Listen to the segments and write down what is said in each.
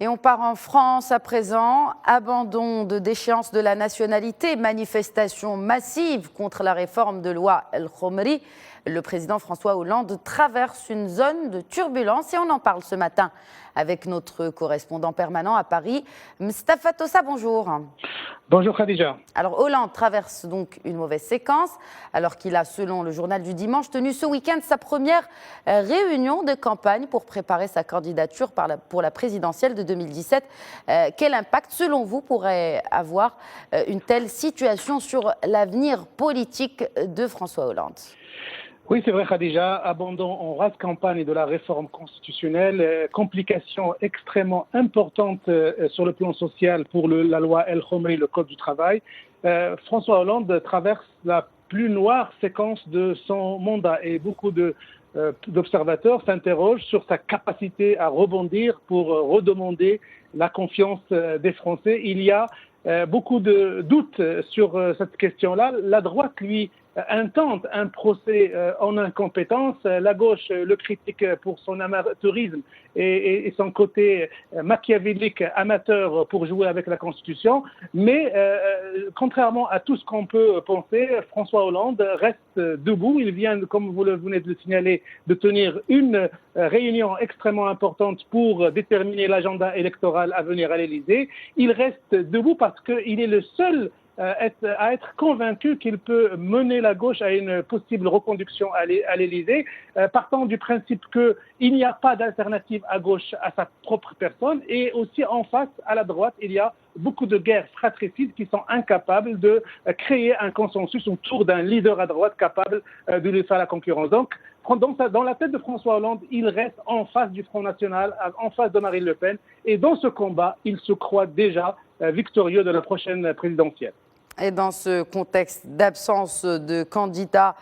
Et on part en France à présent. Abandon de déchéance de la nationalité, manifestation massive contre la réforme de loi El Khomri. Le président François Hollande traverse une zone de turbulence et on en parle ce matin avec notre correspondant permanent à Paris, Mustapha Tossa. Bonjour. Bonjour Khadija. Alors Hollande traverse donc une mauvaise séquence alors qu'il a, selon le journal du dimanche, tenu ce week-end sa première réunion de campagne pour préparer sa candidature pour la présidentielle de 2017. Quel impact, selon vous, pourrait avoir une telle situation sur l'avenir politique de François Hollande ? Oui, c'est vrai Khadija, abandon en rase campagne de la réforme constitutionnelle, complications extrêmement importantes sur le plan social pour la loi El Khomri, le Code du travail. François Hollande traverse la plus noire séquence de son mandat et beaucoup d'observateurs s'interrogent sur sa capacité à rebondir pour redemander la confiance des Français. Il y a beaucoup de doutes sur cette question-là. La droite, lui, intente un procès en incompétence. La gauche le critique pour son amateurisme et son côté machiavélique amateur pour jouer avec la Constitution. Mais contrairement à tout ce qu'on peut penser, François Hollande reste debout. Il vient, comme vous venez de le signaler, de tenir une réunion extrêmement importante pour déterminer l'agenda électoral à venir à l'Élysée. Il reste debout parce qu'il est le seul à être convaincu qu'il peut mener la gauche à une possible reconduction à l'Élysée, partant du principe qu'il n'y a pas d'alternative à gauche à sa propre personne, et aussi en face, à la droite, il y a beaucoup de guerres fratricides qui sont incapables de créer un consensus autour d'un leader à droite capable de lui faire la concurrence. Donc, dans la tête de François Hollande, il reste en face du Front National, en face de Marine Le Pen, et dans ce combat, il se croit déjà victorieux de la prochaine présidentielle. Et dans ce contexte d'absence de candidats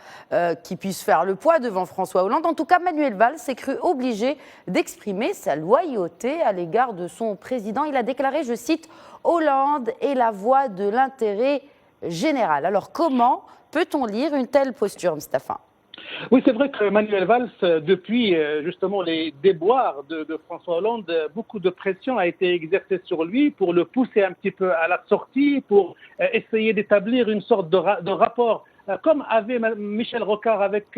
qui puissent faire le poids devant François Hollande, en tout cas, Manuel Valls s'est cru obligé d'exprimer sa loyauté à l'égard de son président. Il a déclaré, je cite, « Hollande est la voix de l'intérêt général ». Alors comment peut-on lire une telle posture, Mustapha ? Oui, c'est vrai que Manuel Valls, depuis justement les déboires de François Hollande, beaucoup de pression a été exercée sur lui pour le pousser un petit peu à la sortie, pour essayer d'établir une sorte de rapport comme avait Michel Rocard avec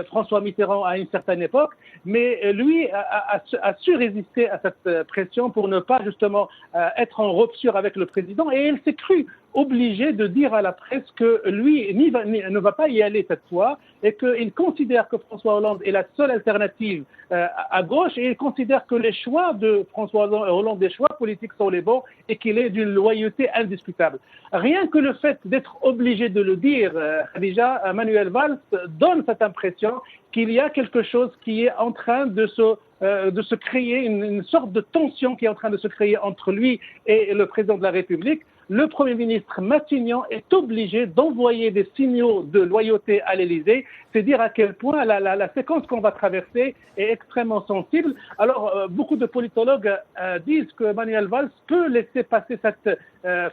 François Mitterrand à une certaine époque, mais lui a su résister à cette pression pour ne pas justement être en rupture avec le président, et il s'est cru obligé de dire à la presse que lui ne va pas y aller cette fois et qu'il considère que François Hollande est la seule alternative à gauche, et il considère que les choix de François Hollande, des choix politiques sont les bons et qu'il est d'une loyauté indiscutable. Rien que le fait d'être obligé de le dire, déjà, Manuel Valls donne cette impression qu'il y a quelque chose qui est en train de se créer, une sorte de tension qui est en train de se créer entre lui et le président de la République. Le Premier ministre Matignon est obligé d'envoyer des signaux de loyauté à l'Élysée. C'est dire à quel point la séquence qu'on va traverser est extrêmement sensible. Alors, beaucoup de politologues disent que Manuel Valls peut laisser passer cette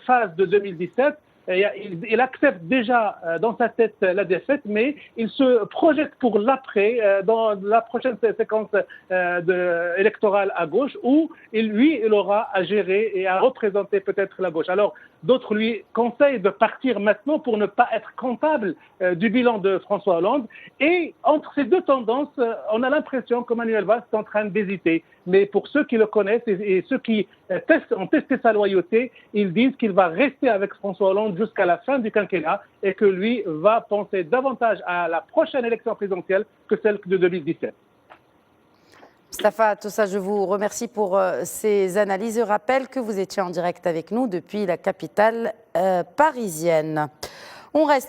phase de 2017. Il accepte déjà dans sa tête la défaite, mais il se projette pour l'après, dans la prochaine séquence électorale à gauche, où il aura à gérer et à représenter peut-être la gauche. Alors, d'autres lui conseillent de partir maintenant pour ne pas être comptable du bilan de François Hollande. Et entre ces deux tendances, on a l'impression que Manuel Valls est en train d'hésiter. Mais pour ceux qui le connaissent et ceux qui ont testé sa loyauté, ils disent qu'il va rester avec François Hollande jusqu'à la fin du quinquennat et que lui va penser davantage à la prochaine élection présidentielle que celle de 2017. Mustapha Tossa, je vous remercie pour ces analyses. Je rappelle que vous étiez en direct avec nous depuis la capitale parisienne. On reste